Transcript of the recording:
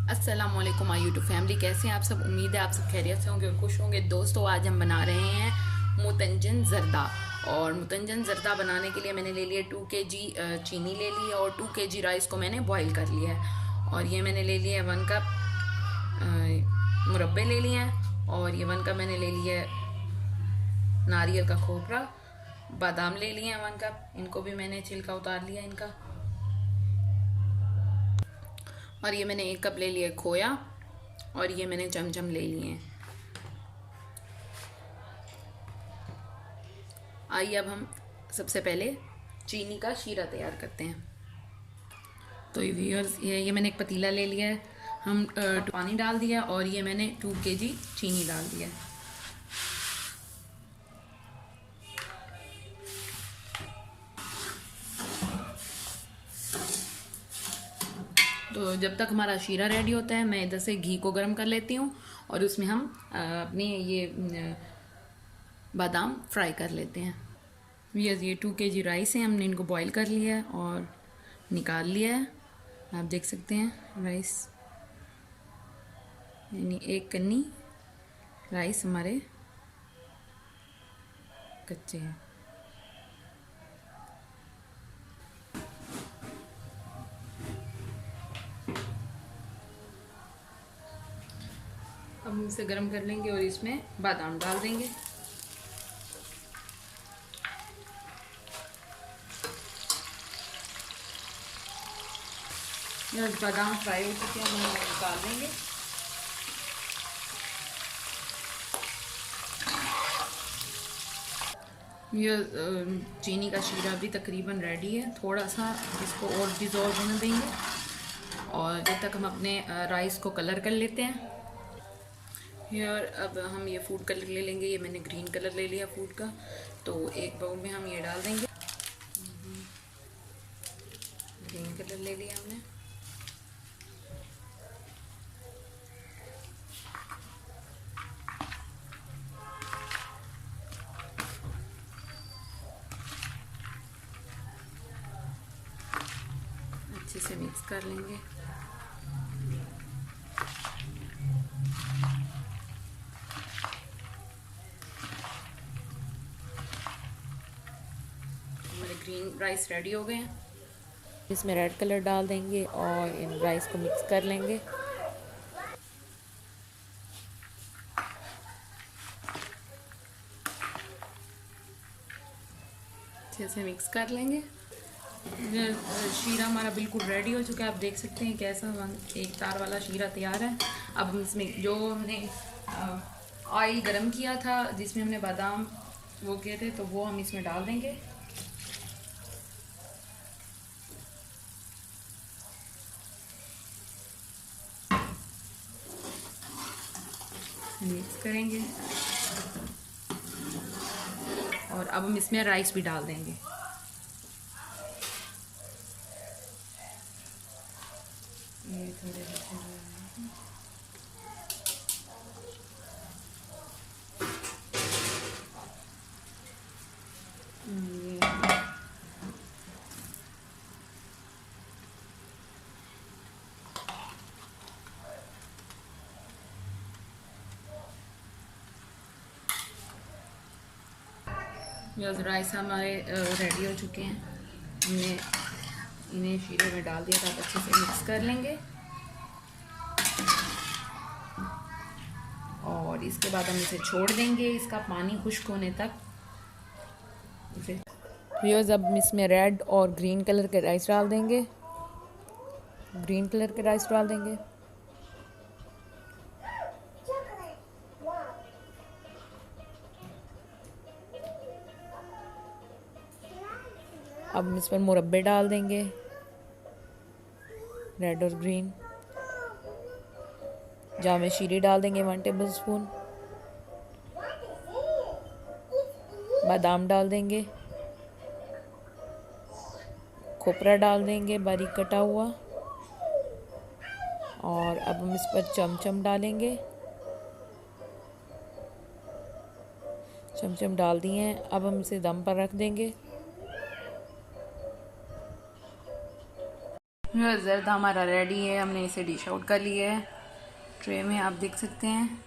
अस्सलामुअलैकुम my YouTube family, कैसे हैं आप सब। उम्मीद है आप सब खैरियत से होंगे और खुश होंगे। दोस्तों, आज हम बना रहे हैं मुतंजन ज़र्दा। और मुतंजन ज़र्दा बनाने के लिए मैंने ले लिया 2 kg चीनी ले ली है और 2 kg राइस को मैंने बॉईल कर लिया है। और ये मैंने ले लिया है 1 कप मुरब्बे ले लिए हैं। और ये 1 कप मैंने ले लिया है नारियल का खोपरा। बादाम ले लिए हैं 1 कप, इनको भी मैंने छिलका उतार लिया इनका। और ये मैंने 1 कप ले लिया खोया। और ये मैंने चमचम ले लिए हैं। आइए अब हम सबसे पहले चीनी का शीरा तैयार करते हैं। तो व्यूअर्स, ये मैंने एक पतीला ले लिया है। हम पानी डाल दिया और ये मैंने 2 kg चीनी डाल दिया है। तो जब तक हमारा शीरा रेडी होता है, मैं इधर से घी को गर्म कर लेती हूँ और उसमें हम अपने ये बादाम फ्राई कर लेते हैं। ये 2 kg राइस है, हमने इनको बॉईल कर लिया है और निकाल लिया है। आप देख सकते हैं राइस, यानी एक कन्नी राइस हमारे कच्चे हैं। अब हम इसे गर्म कर लेंगे और इसमें बादाम डाल देंगे। बादाम फ्राई हो चुके हैं, हम निकाल देंगे। ये चीनी का शीरा भी तकरीबन रेडी है। थोड़ा सा इसको और डिज़ोल्व होने देंगे और जब तक हम अपने राइस को कलर कर लेते हैं। यार, अब हम ये फूड कलर ले लेंगे। ये मैंने ग्रीन कलर ले लिया फूड का। तो एक बाउल में हम ये डाल देंगे। ग्रीन कलर ले लिया हमने। अच्छे से मिक्स कर लेंगे। हमारे ग्रीन राइस रेडी हो गए हैं। इसमें रेड कलर डाल देंगे और इन राइस को मिक्स कर लेंगे। अच्छे से मिक्स कर लेंगे। शीरा हमारा बिल्कुल रेडी हो चुका है। आप देख सकते हैं कैसा एक तार वाला शीरा तैयार है। अब हम इसमें जो हमने ऑयल गरम किया था, जिसमें हमने बादाम वो किए थे, तो वो हम इसमें डाल देंगे। मिक्स करेंगे और अब हम इसमें राइस भी डाल देंगे। ये थोड़े राइस हमारे रेडी हो चुके हैं। हमने इन्हें शीरे में डाल दिया था। अच्छे से मिक्स कर लेंगे और इसके बाद हम इसे छोड़ देंगे इसका पानी खुश्क होने तक। व्यूअर्स, अब इसमें रेड और ग्रीन कलर के राइस डाल देंगे। ग्रीन कलर के राइस डाल देंगे। अब हम इस पर मुरब्बे डाल देंगे, रेड और ग्रीन। जामे शीरी डाल देंगे 1 टेबल स्पून। बादाम डाल देंगे। खोपरा डाल देंगे बारीक कटा हुआ। और अब हम इस पर चमचम डालेंगे। चमचम डाल दिए हैं। अब हम इसे दम पर रख देंगे। जर्दा हमारा रेडी है, हमने इसे डिश आउट कर लिया है। ट्रे में आप देख सकते हैं।